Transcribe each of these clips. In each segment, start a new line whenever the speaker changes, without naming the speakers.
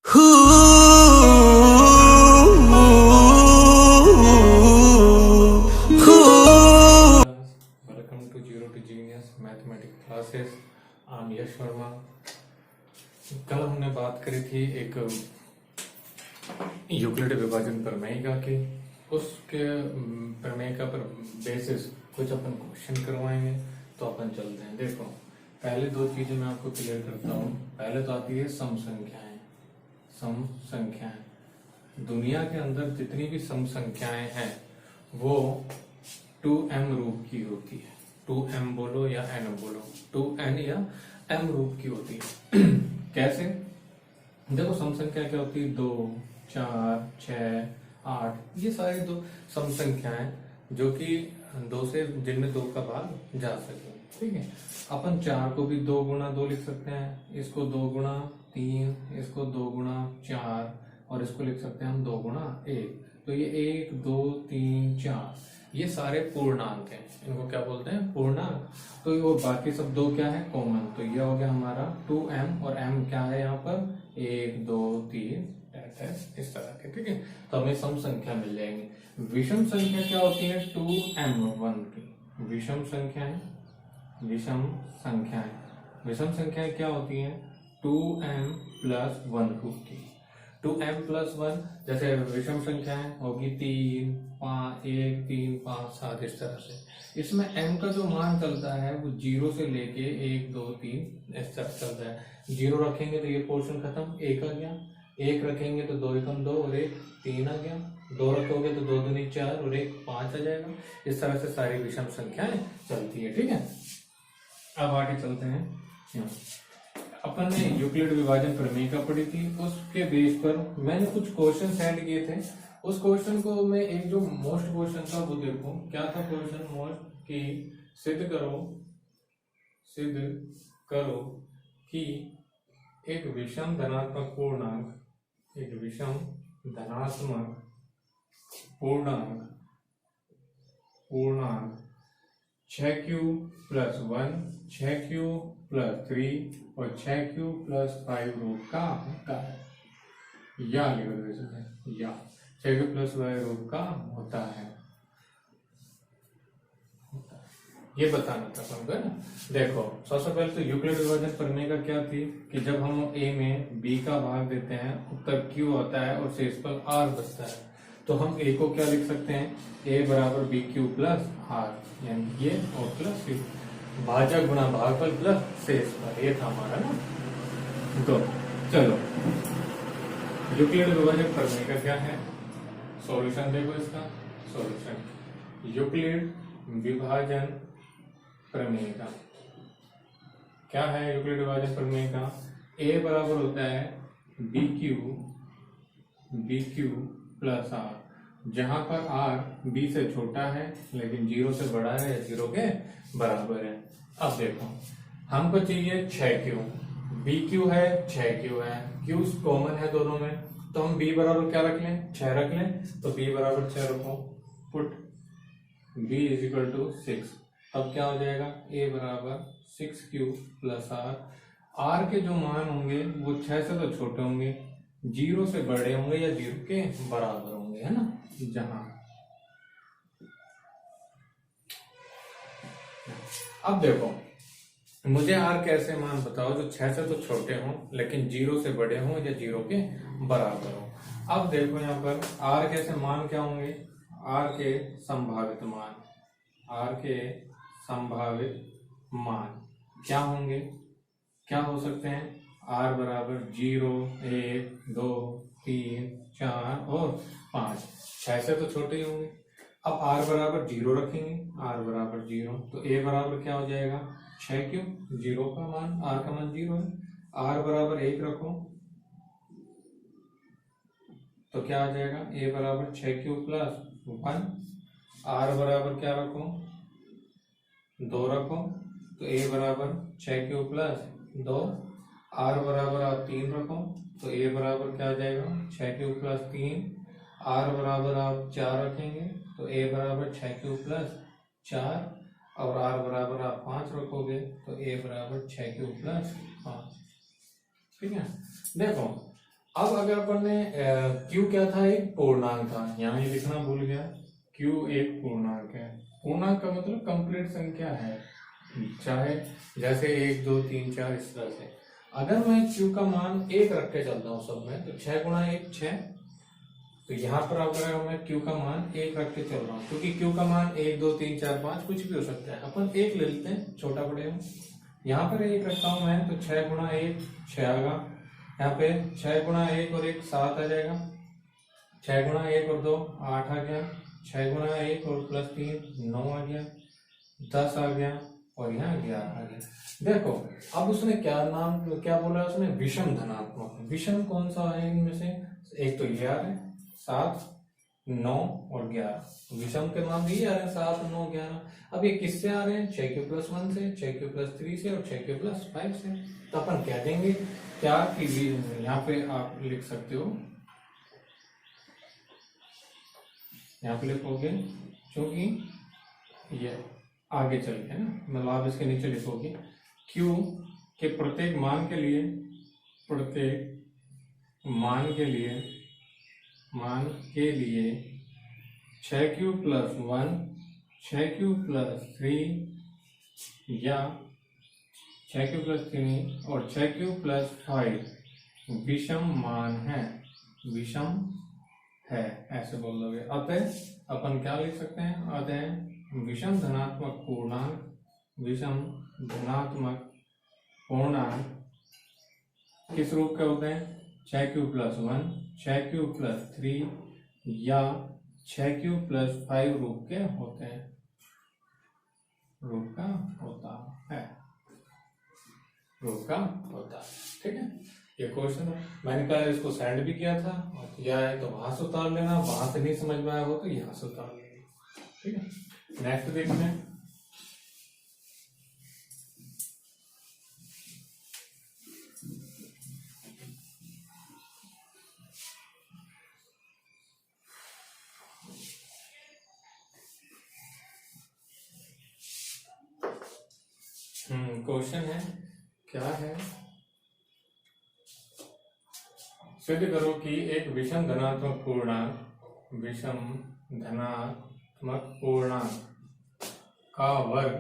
Welcome to Zero to Genius Mathematics Classes. I'm यश वर्मा. कल हमने बात करी थी एक यूक्लिड विभाजन प्रमेयिका की. उसके प्रमेयिका पर बेसिस कुछ अपन क्वेश्चन करवाएंगे. तो अपन चलते हैं. देखो, पहले दो चीजें मैं आपको क्लियर करता हूँ. पहले तो आती है सम संख्याएं. सम संख्याएं दुनिया के अंदर जितनी भी सम संख्याएं हैं वो 2m रूप की होती है. 2m बोलो या n बोलो, 2n या m रूप की होती है. कैसे? देखो, सम संख्या क्या होती है? 2, 4, 6, 8. ये सारी दो सम संख्याएं जो कि 2 से, जिनमें 2 का भाग जा सके. ठीक है. अपन 4 को भी 2 गुणा 2 लिख सकते हैं, इसको 2 गुणा 3, इसको 2 गुणा 4 और इसको लिख सकते हैं हम 2 गुणा 1. तो ये 1, 2, 3, 4 ये सारे पूर्णांक हैं. इनको क्या बोलते हैं? पूर्णांक. तो वो बाकी सब 2 क्या है? कॉमन. तो ये हो गया हमारा 2m और m क्या है यहाँ पर? 1, 2, 3 इस तरह के. ठीक है. तो हमें सम संख्या मिल जाएंगे. विषम संख्या क्या होती है? 2m1 की. विषम संख्याएं विषम संख्याएं क्या होती हैं? 2m प्लस 1 रूप की. 2m प्लस 1 जैसे विषम संख्याएं होगी 3, 5, 1, 3, 5, 7 इस तरह से. इसमें m का जो मान चलता है वो 0 से लेके 1, 2, 3 इस तरह चलता है. 0 रखेंगे तो ये पोर्शन खत्म, 1 आ गया. 1 रखेंगे तो 2 एकम 2 और 1 3 आ गया. 2 रखोगे तो 2 दूनी 4 और 1 5 आ जाएगा. इस तरह से सारी विषम संख्याएं चलती है. ठीक है. अब आगे चलते हैं. अपन ने यूक्लिड विभाजन प्रमेयिका पढ़ी थी. उसके बेस पर मैंने कुछ क्वेश्चन सेंड किए थे. उस क्वेश्चन को मैं, एक जो मोस्ट क्वेश्चन था वो देखो. क्या था क्वेश्चन? मोस्ट कि सिद्ध करो कि एक विषम धनात्मक पूर्णांक 6q प्लस 1, 6q प्लस 3 और 6q प्लस 5 रूट का होता है. या लिख दो, या 6q प्लस 5 रूट का होता है. ये बताना था समझो ना. देखो, सबसे पहले तो यूक्लिड विभाजन प्रमेय का क्या थी कि जब हम a में b का भाग देते हैं, उत्तर q होता है और शेष पर r बचता है. तो हम a को क्या लिख सकते हैं? a बराबर बी क्यू प्लस r, यानी ये और प्लस q. भाजक गुणा भागफल प्लस शेष पर. ये था हमारा ना. तो चलो, यूक्लिड विभाजन प्रमेय का क्या है? सॉल्यूशन देखो इसका. सॉल्यूशन यूक्लिड विभाजन प्रमेय का क्या है? यूक्लिड विभाजन प्रमेय का a बराबर होता है बी क्यू प्लस r, जहां पर r b से छोटा है लेकिन 0 से बड़ा है या 0 के बराबर है. अब देखो, हमको चाहिए 6q. bq है, 6q है. q कॉमन है दोनों में, तो हम b बराबर क्या रख लें? 6 रख लें. तो b बराबर 6 रखो. Put b is equal to 6. अब क्या हो जाएगा? a बराबर 6q प्लस r के जो मान होंगे वो 6 से तो छोटे होंगे, 0 से बड़े होंगे या 0 के बराबर होंगे, है ना. जहां अब देखो, मुझे r कैसे मान बताओ जो 6 से तो छोटे हों लेकिन 0 से बड़े हों या 0 के बराबर हों. अब देखो यहाँ पर r कैसे मान क्या होंगे? r के संभावित मान क्या होंगे? क्या हो सकते हैं? r बराबर 0, 1, 2, 3, 4 और 5. 6 से तो छोटे ही होंगे. अब r बराबर 0 रखेंगे. r बराबर 0, तो a बराबर क्या हो जाएगा? 6q. 0 का मान, r का मान 0 है. r बराबर 1 रखो तो क्या आ जाएगा? a बराबर 6q प्लस 1. r बराबर क्या रखो? 2 रखो तो a बराबर 6q प्लस 2. r बराबर आप 3 रखो तो a बराबर क्या आ जाएगा? 6q plus 3. r बराबर आप 4 रखेंगे तो a बराबर 6q प्लस 4 और r बराबर आप 5 रखोगे तो a बराबर 6q प्लस 5. ठीक है. देखो, अब अगर अपन ने Q क्या था, एक पूर्णांक था, यहाँ ये लिखना भूल गया, Q एक पूर्णांक है। पूर्णांक का मतलब कंप्लीट संख्या है, चाहे जैसे 1 2 3 4 इस तरह से। अगर मैं Q का मान 1 रख के चलता हूँ सब में, तो 6 गुणा 1 6। तो यहाँ पर अगर मैं Q का मान 1 रख के चल रहा हूँ, क्योंकि Q का मान 1 2 3 4 5 कुछ भी हो सकता है, अपन 1 ले लेते हैं छोटा बड़े में। यहाँ पर 1 रखता हूँ मैं, तो 6 गुणा 1 6 आएगा। यहाँ पे 6 गुणा 1 और 1 7 आ जाएगा। 6 गुणा 1 और 2 8 आ गया। 6 गुणा 1 और प्लस 3 9 आ गया। 10 आ गया और यहाँ 11 आ गया। देखो अब उसने क्या बोला उसने, विषम धनात्मक। विषम कौन सा है इनमें से, एक तो ये आ रहा है 7 9 और 11। विषम के मान भी आ रहे हैं 7 9 11। अब ये किससे आ रहे हैं, 6q+1 से, 6q+3 से और 6q+5 से। तो अपन कह देंगे क्या कि यहाँ पे आप लिख सकते हो, यहाँ पे लिखोगे क्योंकि ये आगे चल के ना, मतलब आप इसके नीचे लिखोगे Q के प्रत्येक मान के लिए 6q+1 6q+3 या 6q+3 और 6q+5 विषम मान है, विषम है, ऐसे बोल दोगे। अतः अपन क्या लिख सकते हैं, अतः विषम धनात्मक पूर्णांक, विषम धनात्मक पूर्णांक किस रूप के होते हैं, 6q+1 6q+3 या 6q+5 रूप के होते हैं, रूप का होता है, रूप का होता है। ठीक है, ये क्वेश्चन मैंने कहा इसको सेंड भी किया था, और किया है तो वहां से उतार लेना, वहां से नहीं समझ में आया हो तो यहाँ से उतार लेना। ठीक है, नेक्स्ट देखते हैं। क्वेश्चन है, क्या है, सिद्ध करो कि एक विषम धनात्मक पूर्णांक का वर्ग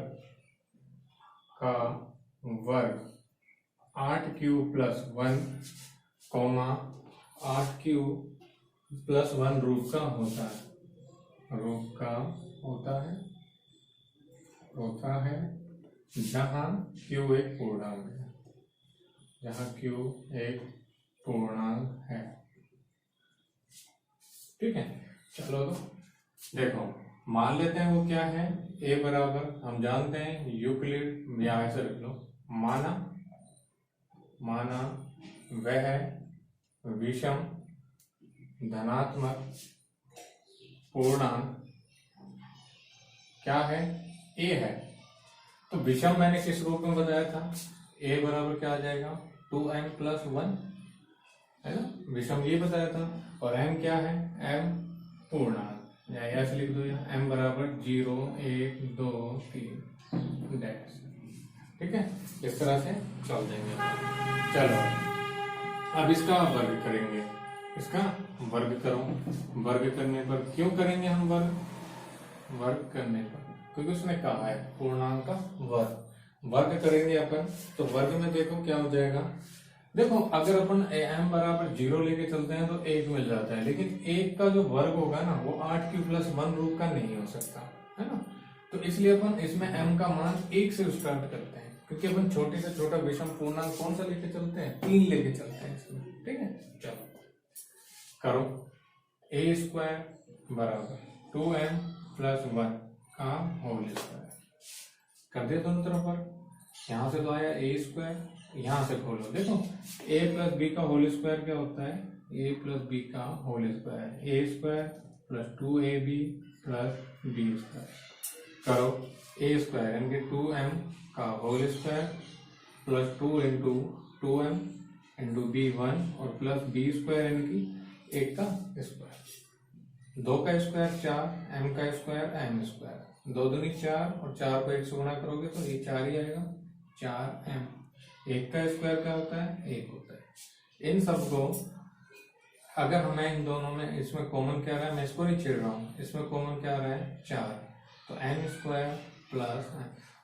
8q+1, 8q+1 रूप का होता है जहां q एक पूर्णांक है। ठीक है, चलो तो देखो मान लेते हैं वो क्या है, a बराबर हम जानते हैं यूक्लिड, या ऐसे लिख लो, माना वह विषम धनात्मक पूर्णांक क्या है, a है। तो विषम मैंने किस रूप में बताया था, a बराबर क्या आ जाएगा 2m+1, है ना, विषम ये बताया था। और m क्या है, m पूर्णांक, या ऐसे लिख दो, यहाँ m बराबर 0 1 2 3 डैश। ठीक है, इस तरह से चल देंगे। चलो अब इसका वर्ग करेंगे, इसका वर्ग करो। वर्ग करने पर क्यों करेंगे हम वर्ग करने पर, क्योंकि उसने कहा है पूर्णांक का वर्ग करेंगे अपन। तो वर्ग में देखो क्या हो जाएगा, देखो अगर अपन m बराबर 0 लेके चलते हैं तो 1 मिल जाता है, लेकिन 1 का जो वर्ग होगा ना वो 8q+1 रूप का नहीं हो सकता, है ना। तो इसलिए अपन इसमें m का मान 1 से स्टार्ट करते हैं, क्योंकि अपन छोटे से छोटा विषम पूर्णांक कौन सा लेके चलते हैं, 3 लेके चलते हैं इसमें। ठीक है, चलो करो, a² बराबर 2m+1 का होल स्क्वायर कर दे दोनों तरफ पर। यहाँ से तो आया a², यहाँ से खोलो, देखो a+b का होल स्क्वायर क्या होता है, a+b का whole square a² + 2ab + b²। करो a² यानी कि 2m का whole square plus 2 × 2m × b1 और प्लस b² यानी कि 1 का स्क्वायर, 2 का स्क्वायर 4, m का स्क्वायर m², 2 दूनी 4 और 4 को 1 से गुणा करोगे तो ये 4 ही आएगा, 4m। 1 का स्क्वायर क्या होता है, 1 होता है। इन सबको अगर हमें इन दोनों में इसमें कॉमन क्या आ रहा है, मैं इसको नहीं छेड़ रहा हूँ, इसमें कॉमन क्या आ रहा है 4, तो एम स्क्वायर प्लस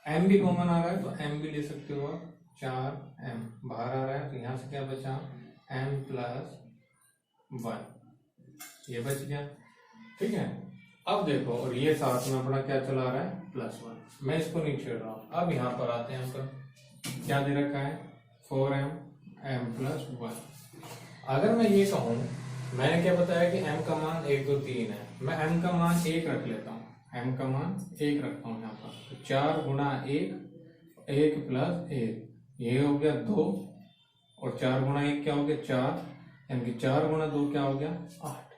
एम भी कॉमन आ रहा है तो एम भी ले सकते हो आप, 4m बाहर आ रहा है तो यहाँ से क्या बचा m प्लस 1, ये बच गया। ठीक है, अब देखो और ये साथ में अपना क्या चला रहा है +1, मैं इसको नहीं छेड़ रहा हूँ। अब यहाँ पर आते हैं, पर क्या दे रखा है 4m m प्लस 1। अगर मैं ये कहूँ, मैंने क्या बताया कि m का मान 1 2 3 है, मैं m का मान 1 रख लेता हूँ, m का मान 1 रखता हूँ यहाँ पर, तो 4 गुणा 1, 1 प्लस 1, ये हो गया 2, और 4 गुणा 1 क्या हो गया 4, यानी कि 4 गुणा 2 क्या हो गया 8।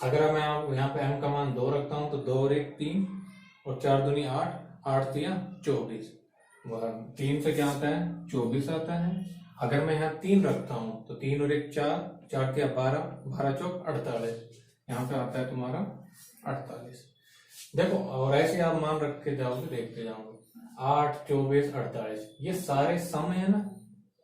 अगर मैं आप यहाँ पे m का मान 2 रखता हूँ तो 2 और 1 3, और 4 दूनी 8, 8 3 24, 3 से क्या आता है 24 आता है। अगर मैं यहाँ 3 रखता हूँ तो 3 और 1 4, 4 के 12, 12 चौक 48, यहाँ पे आता है तुम्हारा 48। देखो और ऐसे आप मान रख के जाओगे, देखते जाओगे 8 24 48, ये सारे सम है ना,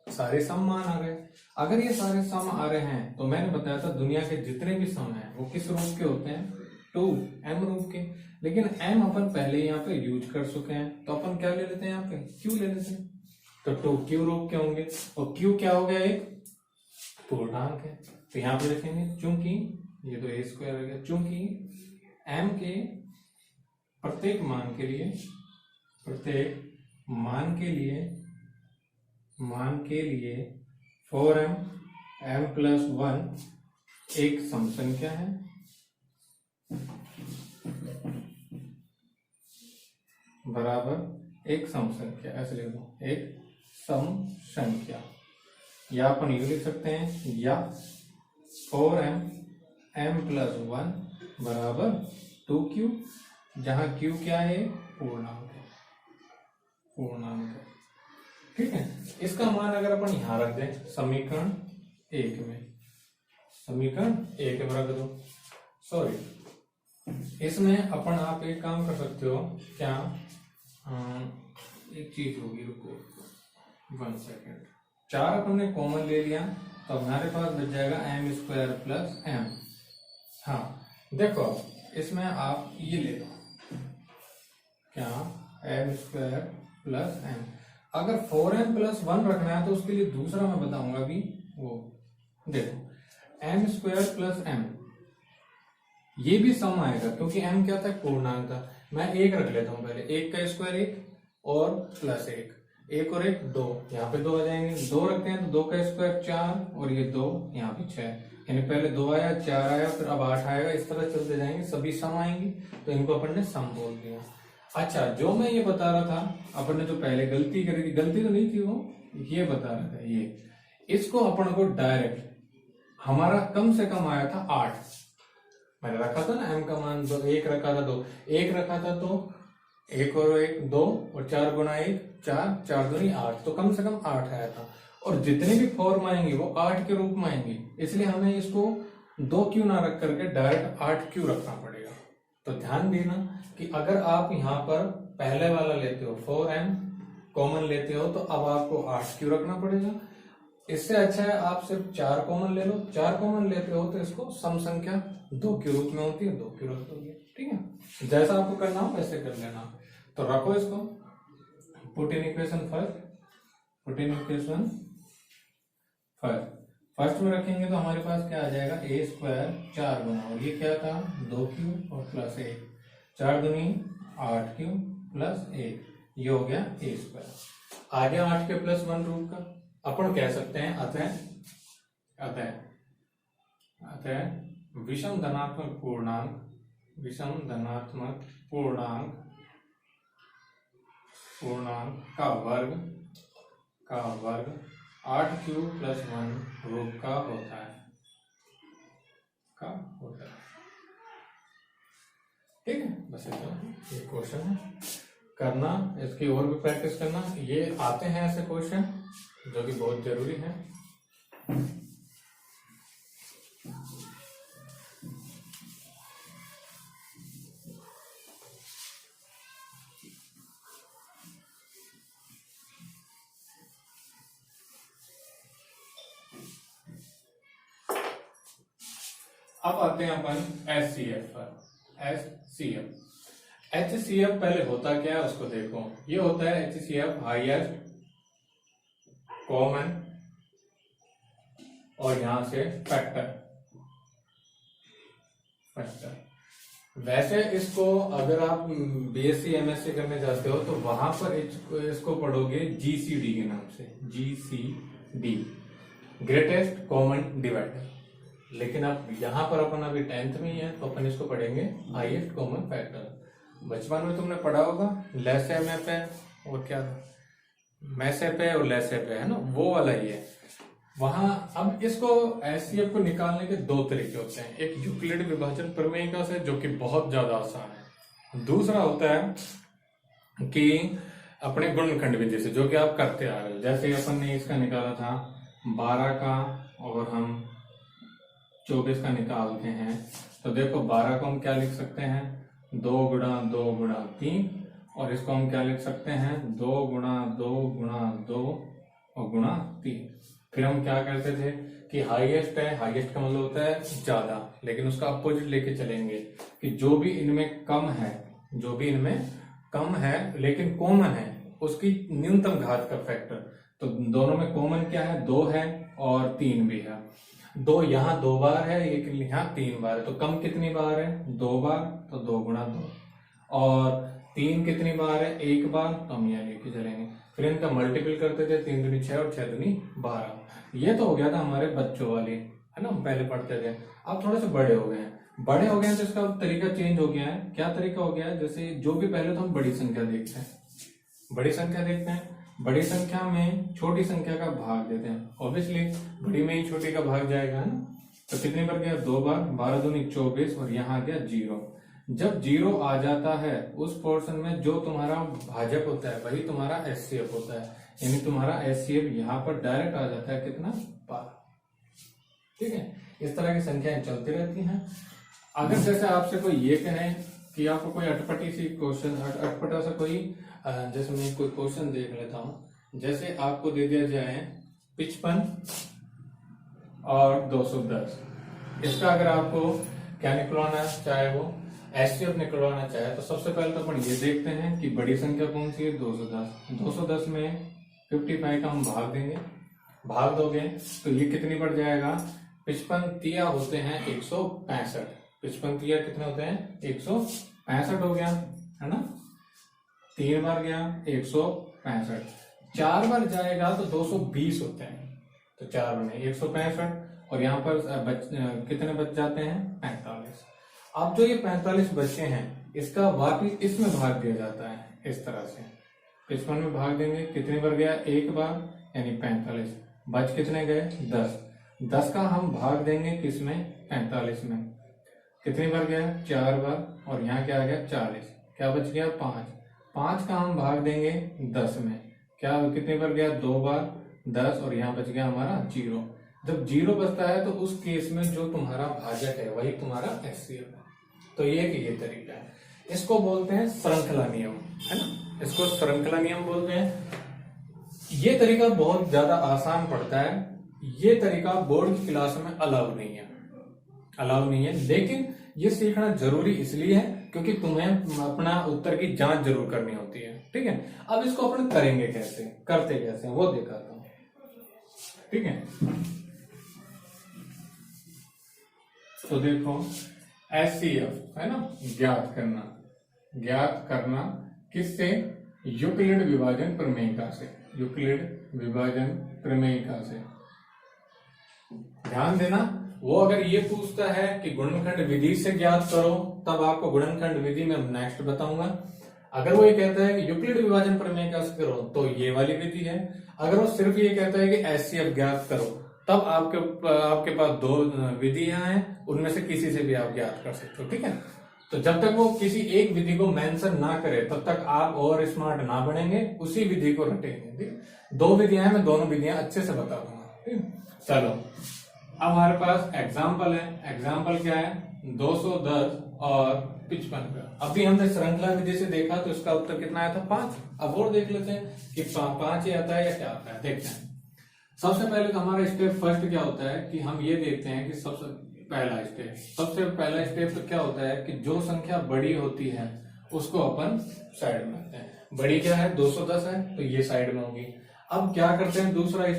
सारे सम मान आ गए। अगर ये सारे सम आ रहे हैं तो मैंने बताया था दुनिया के जितने भी सम हैं वो किस रूप के होते हैं 2m रूप के, लेकिन m अपन पहले यहाँ पे यूज कर चुके हैं तो अपन क्या ले लेते हैं यहाँ पे q ले लेते हैं, तो 2q रूप के होंगे, और q क्या हो गया एक पूर्णांक है, तो यहाँ पे लिखेंगे चूंकि ये तो a स्क्वायर हो गया, चूंकि m के प्रत्येक मान के लिए, प्रत्येक मान के लिए 4m m प्लस 1 एक सम संख्या है, बराबर एक सम संख्या, ऐसे लिख दो एक सम संख्या, या अपन ये लिख सकते हैं या 4m m प्लस 1 बराबर 2q, जहां q क्या है पूर्णांक है, पूर्णांक है। ठीक है, इसका मान अगर अपन यहां रख दें समीकरण 1 में, समीकरण 1 में रख दो, सॉरी इसमें अपन आप एक काम कर सकते हो क्या, एक चीज होगी, रुको 1 सेकेंड, 4 अपन ने कॉमन ले लिया तो हमारे पास बच जाएगा m स्क्वायर प्लस m। हाँ देखो इसमें आप ये ले लो क्या m स्क्वायर प्लस m, अगर 4m प्लस 1 रखना है तो उसके लिए दूसरा मैं बताऊंगा अभी, वो देखो m स्क्वायर प्लस m ये भी सम आएगा क्योंकि m क्या था पूर्णांक था। मैं 1 रख लेता हूँ पहले, 1 का स्क्वायर 1 और प्लस 1, 1 और 1 2, यहाँ पे 2 आ जाएंगे, 2 रखते हैं तो 2 का स्क्वायर 4 और ये 2 यहाँ पे 6, यानी पहले 2 आया 4 आया फिर अब 8 आएगा, इस तरह चलते जाएंगे, सभी सम आएंगे तो इनको अपन ने सम बोल दिया। अच्छा जो मैं ये बता रहा था, अपन ने जो पहले गलती करी थी, गलती तो नहीं थी वो, ये बता रहा था ये, इसको अपन को डायरेक्ट हमारा कम से कम आया था 8, मैंने रखा था ना m का मान 1 रखा था, 2 1 रखा था तो 1 और 1 2, और 4 गुणा 1 4, 4 दूनी 8, तो कम से कम 8 आया था, और जितने भी फॉर्म आएंगे वो 8 के रूप में आएंगे, इसलिए हमें इसको 2q ना रख करके डायरेक्ट 8q रखना पड़ेगा। तो ध्यान देना कि अगर आप यहाँ पर पहले वाला लेते हो 4m कॉमन लेते हो तो अब आपको 8q रखना पड़ेगा, इससे अच्छा है आप सिर्फ 4 कॉमन ले लो, 4 कॉमन लेते हो तो इसको सम संख्या 2 के रूप में होती है, 2 के रूप में, ठीक है, जैसा आपको करना हो वैसे कर लेना। तो रखो इसको, put in equation first, put in equation first में रखेंगे तो हमारे पास क्या आ जाएगा a स्क्वायर 4 गुना, और ये क्या था 2q और प्लस 1, 4 दूनी 8q प्लस 1, ये हो गया a स्क्वायर, आ गया 8 के प्लस 1 रूट का। अपन कह सकते हैं अतः विषम धनात्मक पूर्णांक का वर्ग 8q प्लस 1 रूप का होता है, ठीक है। बस इतना ये क्वेश्चन है, करना इसकी और भी प्रैक्टिस करना, ये आते हैं ऐसे क्वेश्चन जो कि बहुत जरूरी है। अब आते हैं अपन HCF पर। HCF पहले होता क्या है उसको देखो। ये होता है HCF हाईएस्ट कॉमन और यहां से फैक्टर। वैसे इसको अगर आप BSc MSc करने जाते हो तो वहां पर इसको पढ़ोगे GCD के नाम से, GCD ग्रेटेस्ट कॉमन डिवाइडर। लेकिन अब यहाँ पर अपन अभी 10th में ही है तो अपन इसको पढ़ेंगे हाईएस्ट कॉमन फैक्टर। बचपन में तुमने पढ़ा होगा लैसे में पे और क्या मैसे पे और लैसे पे, है ना, वो वाला ही है वहां। अब इसको HCF को निकालने के दो तरीके होते हैं। एक यूक्लिड विभाजन प्रमेय से जो कि बहुत ज्यादा आसान है। दूसरा होता है कि अपने गुणनखंड विधि से, जो कि आप करते आ रहे हो। जैसे अपन ने इसका निकाला था 12 का और हम 24 का निकालते हैं तो देखो 12 को हम क्या लिख सकते हैं 2 गुणा 2 गुणा 3, और इसको हम क्या लिख सकते हैं 2 गुणा 2 गुणा 2 और गुणा 3। फिर हम क्या करते थे कि हाईएस्ट है, हाईएस्ट का मतलब होता है ज्यादा, लेकिन उसका अपोजिट लेके चलेंगे कि जो भी इनमें कम है, जो भी इनमें कम है लेकिन कॉमन है, उसकी न्यूनतम घात का फैक्टर। तो दोनों में कॉमन क्या है 2 है और 3 भी है। 2 यहाँ 2 बार है लेकिन यहाँ 3 बार है, तो कम कितनी बार है 2 बार, तो 2 गुणा 2। और 3 कितनी बार है 1 बार, तो हम यहाँ लेके चलेंगे। फिर इनका मल्टीपल करते थे 3 दूनी 6 और 6 दूनी 12। ये तो हो गया था हमारे बच्चों वाली, है ना, हम पहले पढ़ते थे। अब थोड़े से बड़े हो गए हैं, बड़े हो गए हैं तो इसका तरीका चेंज हो गया है। क्या तरीका हो गया है, जैसे जो भी पहले तो हम बड़ी संख्या देखते हैं, बड़ी संख्या देखते हैं, बड़ी संख्या में छोटी संख्या का भाग देते हैं। ऑब्वियसली बड़ी में ही छोटी का भाग जाएगा, है ना। तो कितनी बार गया 2 बार, 12 दूनी 24 और यहाँ गया 0। जब 0 आ जाता है उस पोर्शन में जो तुम्हारा भाजक होता है वही तुम्हारा HCF होता है, यानी तुम्हारा HCF यहाँ पर डायरेक्ट आ जाता है कितना 12। ठीक है, इस तरह की संख्याएं चलती रहती हैं। अगर जैसे आपसे कोई ये कहे कि आपको कोई अटपटी सी क्वेश्चन, अटपटा सा कोई, जैसे मैं कोई क्वेश्चन देख लेता हूं, जैसे आपको दे दिया जाए 55 और 210, इसका अगर आपको क्या निकलवाना चाहे, वो HCF निकलवाना चाहे, तो सबसे पहले तो अपन ये देखते हैं कि बड़ी संख्या कौन सी है 210। 210 में 55 का हम भाग देंगे, भाग दोगे तो ये कितनी बढ़ जाएगा 55 तिया होते हैं 165। 55 तिया कितने होते हैं 165 हो गया, है ना। 3 बार गया 165, 4 बार जाएगा तो 220 होते हैं, तो 4 बने 165 और यहाँ पर कितने बच जाते हैं 45। अब जो ये 45 बचे हैं इसका वापिस इसमें भाग दिया जाता है इस तरह से। 55 में भाग देंगे, कितनी बार गया 1 बार यानी 45, बच कितने गए 10। 10 का हम भाग देंगे किसमें 45 में, कितनी बार गया 4 बार और यहाँ क्या आ गया 40, क्या बच गया 5। 5 का हम भाग देंगे 10 में, क्या कितनी बार गया 2 बार 10 और यहाँ बच गया हमारा 0। जब 0 बचता है तो उस केस में जो तुम्हारा भाजक है वही तुम्हारा HCF है। तो ये तरीका है, इसको बोलते हैं श्रृंखला नियम, है ना, इसको श्रृंखला नियम बोलते हैं। ये तरीका बहुत ज्यादा आसान पड़ता है, ये तरीका बोर्ड की क्लास में अलाउ नहीं है, लेकिन ये सीखना जरूरी इसलिए है क्योंकि तुम्हें अपना उत्तर की जांच जरूर करनी होती है। ठीक है, अब इसको अपन करेंगे कैसे, करते कैसे वो दिखाता हूं। ठीक है, तो देखो HCF है ना, ज्ञात करना किससे, यूक्लिड विभाजन प्रमेयिका से, यूक्लिड विभाजन प्रमेयिका से। ध्यान देना, वो अगर ये पूछता है कि गुणनखंड विधि से ज्ञात करो तब आपको गुणनखंड विधि में नेक्स्ट बताऊंगा। अगर वो ये कहता है कि यूक्लिड विभाजन प्रमेयिका से करो तो ये वाली विधि है। अगर वो सिर्फ ये कहता है कि HCF ज्ञात करो तब आपके पास 2 विधियां हैं, उनमें से किसी से भी आप ज्ञात कर सकते हो। ठीक है, तो जब तक वो किसी एक विधि को मेंशन ना करे तब तक आप और स्मार्ट ना बनेंगे, उसी विधि को रटेंगे। ठीक, 2 विधियां हैं, मैं दोनों विधियां अच्छे से बता दूंगा। ठीक, चलो अब हमारे पास एग्जाम्पल है। एग्जाम्पल क्या है 210 और 55 का। अभी हमने श्रृंखला विधि से देखा तो इसका उत्तर कितना आया था 5। अब और देख लेते हैं कि 5 ही आता है या क्या आता है, देखते हैं। सबसे पहले तो हमारा स्टेप फर्स्ट क्या होता है कि हम ये देखते हैं कि सबसे पहला स्टेप। सबसे पहला स्टेप तो क्या होता है कि जो संख्या बड़ी होती है उसको अपन साइड में रखते हैं। बड़ी क्या है, 210 है, तो ये साइड में होगी। अब क्या करते हैं दूसरा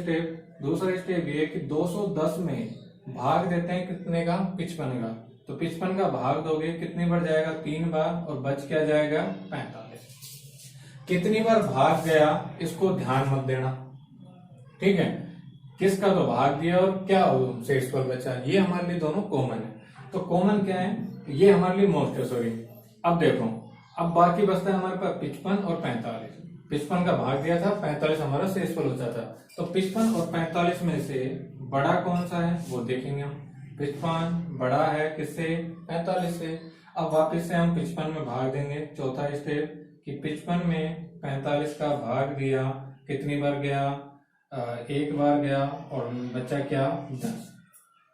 स्टेप ये कि 210 में भाग देते हैं कितने का, 55 का। तो 55 का भाग दोगे कितनी बार जाएगा, 3 बार, और बच क्या जाएगा, 45। कितनी बार भाग गया इसको ध्यान मत देना, ठीक है। किसका तो भाग दिया और क्या शेषफल बचा, ये हमारे लिए दोनों कॉमन है। तो कॉमन क्या है, ये हमारे लिए मोस्ट है, सॉरी। अब देखो, अब बाकी बचता है हमारे पास 55 और 45। 55 का भाग दिया था, 45 हमारा शेषफल होता था। तो 55 और 45 में से बड़ा कौन सा है वो देखेंगे हम। 55 बड़ा है किससे, 45 से। अब वापस से हम 55 में भाग देंगे। चौथा स्टेप कि 55 में 45 का भाग दिया, कितनी बार गया, एक बार गया, और बचा क्या, 10।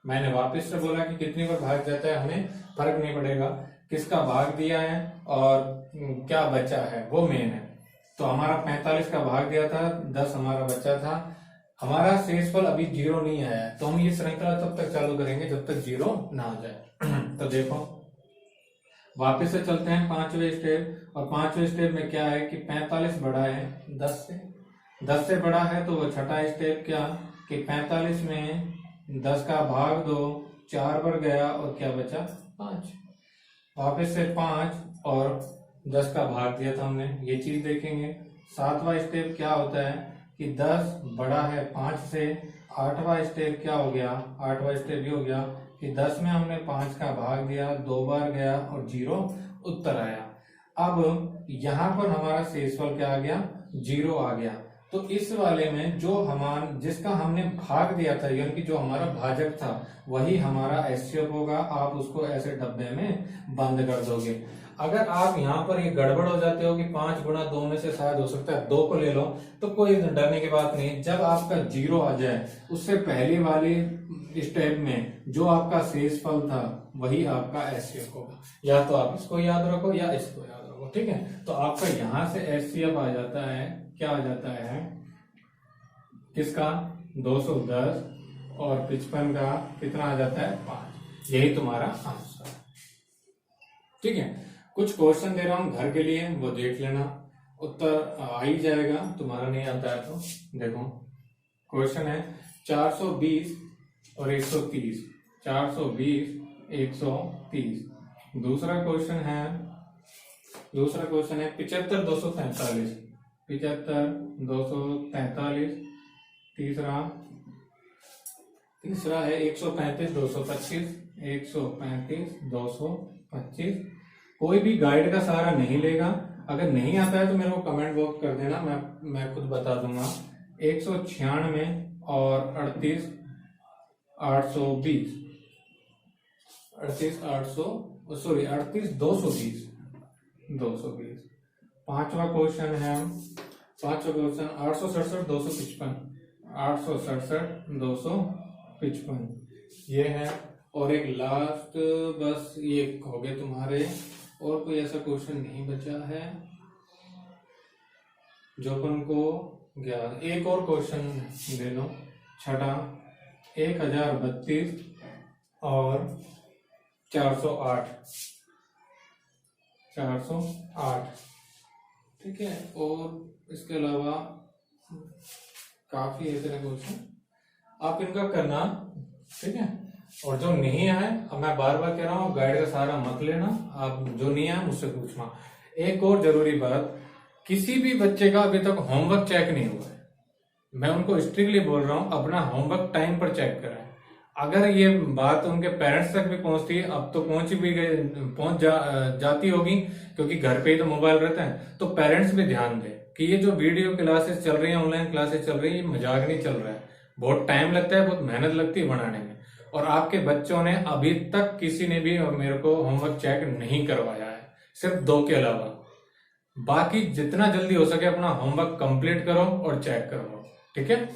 मैंने वापस से बोला कि कितनी बार भाग जाता है हमें फर्क नहीं पड़ेगा, किसका भाग दिया है और क्या बचा है वो मेन है। तो हमारा 45 का भाग दिया था, 10 हमारा बचा था। हमारा शेषफल अभी 0 नहीं आया है, तो हम ये श्रृंखला तब तक चालू करेंगे जब तक 0 ना आ जाए। तो देखो वापस से चलते हैं 5वें स्टेप। और 5वें स्टेप में क्या है कि 45 बड़ा है 10 से। 10 से बड़ा है तो वो छठा स्टेप क्या कि 45 में 10 का भाग दो, 4 बार गया और क्या बचा, 5। वापस से 5 और 10 का भाग दिया था हमने, ये चीज देखेंगे। 7वां स्टेप क्या होता है कि 10 बड़ा है 5 से। 8वां स्टेप क्या हो गया, 8वां स्टेप ये हो गया कि 10 में हमने 5 का भाग दिया, 2 बार गया और 0 उत्तर आया। अब यहाँ पर हमारा शेषफल क्या आ गया, 0 आ गया। तो इस वाले में जो जिसका हमने भाग दिया था, यानी कि जो हमारा भाजक था, वही हमारा एचसीएफ होगा। आप उसको ऐसे डब्बे में बंद कर दोगे। अगर आप यहाँ पर ये गड़बड़ हो जाते हो कि 5 गुणा 2 में से शायद हो सकता है 2 को ले लो, तो कोई डरने की बात नहीं। जब आपका 0 आ जाए, उससे पहले वाली स्टेप में जो आपका शेषफल था वही आपका एचसीएफ होगा। या तो आप इसको याद रखो या इसको याद रखो, ठीक है। तो आपका यहाँ से एचसीएफ आ जाता है, क्या आ जाता है, किसका, 210 और 55 का कितना आ जाता है, 5। यही तुम्हारा आंसर, ठीक है। कुछ क्वेश्चन दे रहा हूं घर के लिए, वो देख लेना, उत्तर आ ही जाएगा। तुम्हारा नहीं आता है तो देखो, क्वेश्चन है 420 और 130। 420 130। दूसरा क्वेश्चन है 75 243। 75 243। तीसरा है 135 225। 135 225। कोई भी गाइड का सहारा नहीं लेगा। अगर नहीं आता है तो मेरे को कमेंट बॉक्स कर देना, मैं खुद बता दूंगा। 196 और 38 820। 38 220। 220। पांचवा क्वेश्चन है 867 255। 867 255 ये है। और एक लास्ट, बस ये हो गए तुम्हारे, और कोई ऐसा क्वेश्चन नहीं बचा है जो अपन को ज्ञात। एक और क्वेश्चन ले लो, छठा 1032 और 408। 408, ठीक है। और इसके अलावा काफी ऐसे क्वेश्चन आप इनका करना, ठीक है। और जो नहीं आए, अब मैं बार बार कह रहा हूँ, गाइड का सहारा मत लेना। आप जो नहीं आए मुझसे पूछना। एक और जरूरी बात, किसी भी बच्चे का अभी तक होमवर्क चेक नहीं हुआ है। मैं उनको स्ट्रिक्टली बोल रहा हूँ, अपना होमवर्क टाइम पर चेक करें। अगर ये बात उनके पेरेंट्स तक भी पहुंचती है, अब तो पहुंच जाती होगी, क्योंकि घर पे ही तो मोबाइल रहता है, तो पेरेंट्स भी ध्यान दें कि ये जो वीडियो क्लासेस चल रही है, ऑनलाइन क्लासेस चल रही है, ये मजाक नहीं चल रहा है। बहुत टाइम लगता है, बहुत मेहनत लगती है बनाने में। और आपके बच्चों ने अभी तक किसी ने भी मेरे को होमवर्क चेक नहीं करवाया है, सिर्फ 2 के अलावा। बाकी जितना जल्दी हो सके अपना होमवर्क कंप्लीट करो और चेक करो, ठीक है।